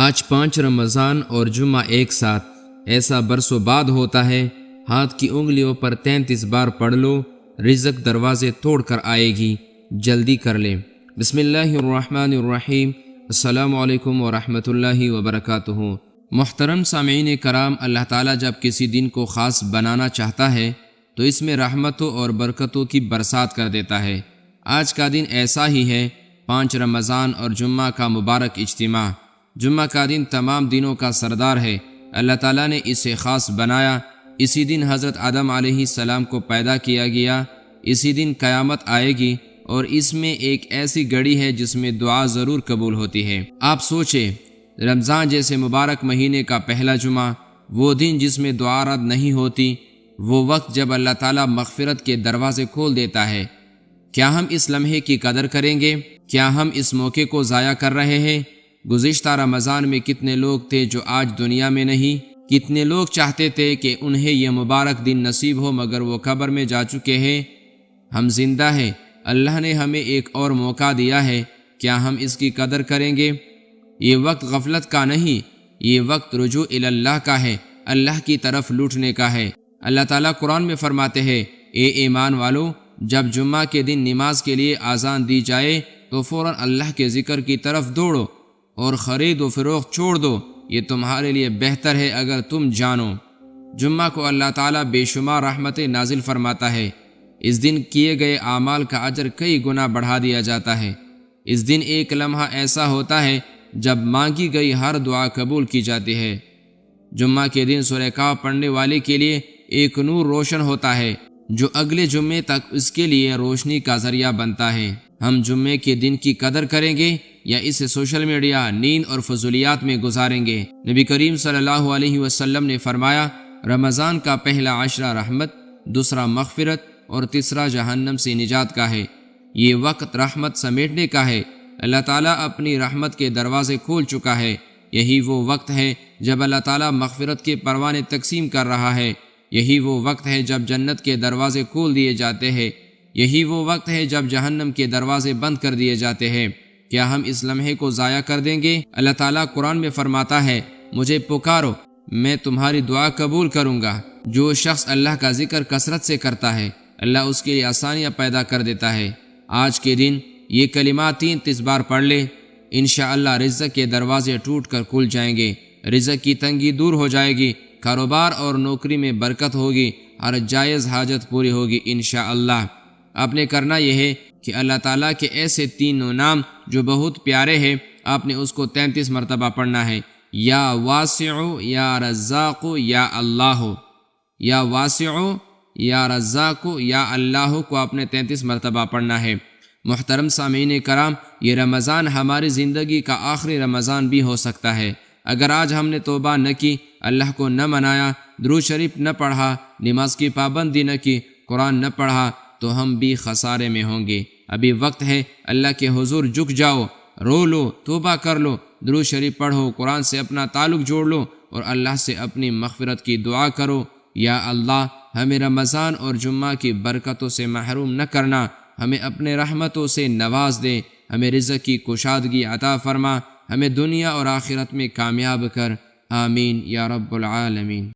آج 5 رمضان اور جمعہ ایک ساتھ، ایسا برسوں بعد ہوتا ہے۔ ہاتھ کی انگلیوں پر 33 بار پڑھ لو، رزق دروازے توڑ کر آئے گی، جلدی کر لیں۔ بسم اللہ الرحمن الرحیم۔ السلام علیکم ورحمۃ اللہ وبرکاتہ۔ محترم سامعین کرام، اللہ تعالیٰ جب کسی دن کو خاص بنانا چاہتا ہے تو اس میں رحمتوں اور برکتوں کی برسات کر دیتا ہے۔ آج کا دن ایسا ہی ہے، 5 رمضان اور جمعہ کا مبارک اجتماع۔ جمعہ کا دن تمام دنوں کا سردار ہے، اللہ تعالیٰ نے اسے خاص بنایا۔ اسی دن حضرت آدم علیہ السلام کو پیدا کیا گیا، اسی دن قیامت آئے گی، اور اس میں ایک ایسی گھڑی ہے جس میں دعا ضرور قبول ہوتی ہے۔ آپ سوچیں، رمضان جیسے مبارک مہینے کا پہلا جمعہ، وہ دن جس میں دعا رد نہیں ہوتی، وہ وقت جب اللہ تعالیٰ مغفرت کے دروازے کھول دیتا ہے۔ کیا ہم اس لمحے کی قدر کریں گے؟ کیا ہم اس موقع کو ضائع کر رہے ہیں؟ گزشتہ رمضان میں کتنے لوگ تھے جو آج دنیا میں نہیں؟ کتنے لوگ چاہتے تھے کہ انہیں یہ مبارک دن نصیب ہو، مگر وہ قبر میں جا چکے ہیں۔ ہم زندہ ہیں، اللہ نے ہمیں ایک اور موقع دیا ہے، کیا ہم اس کی قدر کریں گے؟ یہ وقت غفلت کا نہیں، یہ وقت رجوع الی اللہ کا ہے، اللہ کی طرف لوٹنے کا ہے۔ اللہ تعالیٰ قرآن میں فرماتے ہیں، اے ایمان والو، جب جمعہ کے دن نماز کے لیے اذان دی جائے تو فوراً اللہ کے ذکر کی طرف دوڑو اور خرید و فروخت چھوڑ دو، یہ تمہارے لیے بہتر ہے اگر تم جانو۔ جمعہ کو اللہ تعالیٰ بے شمار رحمتیں نازل فرماتا ہے۔ اس دن کیے گئے اعمال کا اجر کئی گنا بڑھا دیا جاتا ہے۔ اس دن ایک لمحہ ایسا ہوتا ہے جب مانگی گئی ہر دعا قبول کی جاتی ہے۔ جمعہ کے دن سورہ کہف پڑھنے والے کے لیے ایک نور روشن ہوتا ہے جو اگلے جمعے تک اس کے لیے روشنی کا ذریعہ بنتا ہے۔ ہم جمعے کے دن کی قدر کریں گے یا اسے سوشل میڈیا، نیند اور فضولیات میں گزاریں گے؟ نبی کریم صلی اللہ علیہ وسلم نے فرمایا، رمضان کا پہلا عشرہ رحمت، دوسرا مغفرت اور تیسرا جہنم سے نجات کا ہے۔ یہ وقت رحمت سمیٹنے کا ہے، اللہ تعالیٰ اپنی رحمت کے دروازے کھول چکا ہے۔ یہی وہ وقت ہے جب اللہ تعالیٰ مغفرت کے پروانے تقسیم کر رہا ہے۔ یہی وہ وقت ہے جب جنت کے دروازے کھول دیے جاتے ہیں۔ یہی وہ وقت ہے جب جہنم کے دروازے بند کر دیے جاتے ہیں۔ کیا ہم اس لمحے کو ضائع کر دیں گے؟ اللہ تعالیٰ قرآن میں فرماتا ہے، مجھے پکارو، میں تمہاری دعا قبول کروں گا۔ جو شخص اللہ کا ذکر کثرت سے کرتا ہے، اللہ اس کے لیے آسانیاں پیدا کر دیتا ہے۔ آج کے دن یہ کلمات 33 بار پڑھ لے، انشاءاللہ رزق کے دروازے ٹوٹ کر کھل جائیں گے، رزق کی تنگی دور ہو جائے گی، کاروبار اور نوکری میں برکت ہوگی، ہر جائز حاجت پوری ہوگی انشاءاللہ۔ آپ نے کرنا یہ ہے کہ اللہ تعالیٰ کے ایسے 3 نام جو بہت پیارے ہیں، آپ نے اس کو 33 مرتبہ پڑھنا ہے۔ یا واسع، یا رزاق، یا اللہ۔ یا واسع، یا رزاق، یا اللہ کو آپ نے 33 مرتبہ پڑھنا ہے۔ محترم سامعین کرام، یہ رمضان ہماری زندگی کا آخری رمضان بھی ہو سکتا ہے۔ اگر آج ہم نے توبہ نہ کی، اللہ کو نہ منایا، درود شریف نہ پڑھا، نماز کی پابندی نہ کی، قرآن نہ پڑھا، تو ہم بھی خسارے میں ہوں گے۔ ابھی وقت ہے، اللہ کے حضور جھک جاؤ، رو لو، توبہ کر لو، درود شریف پڑھو، قرآن سے اپنا تعلق جوڑ لو اور اللہ سے اپنی مغفرت کی دعا کرو۔ یا اللہ، ہمیں رمضان اور جمعہ کی برکتوں سے محروم نہ کرنا، ہمیں اپنے رحمتوں سے نواز دے، ہمیں رزق کی کشادگی عطا فرما، ہمیں دنیا اور آخرت میں کامیاب کر، آمین یا رب العالمین۔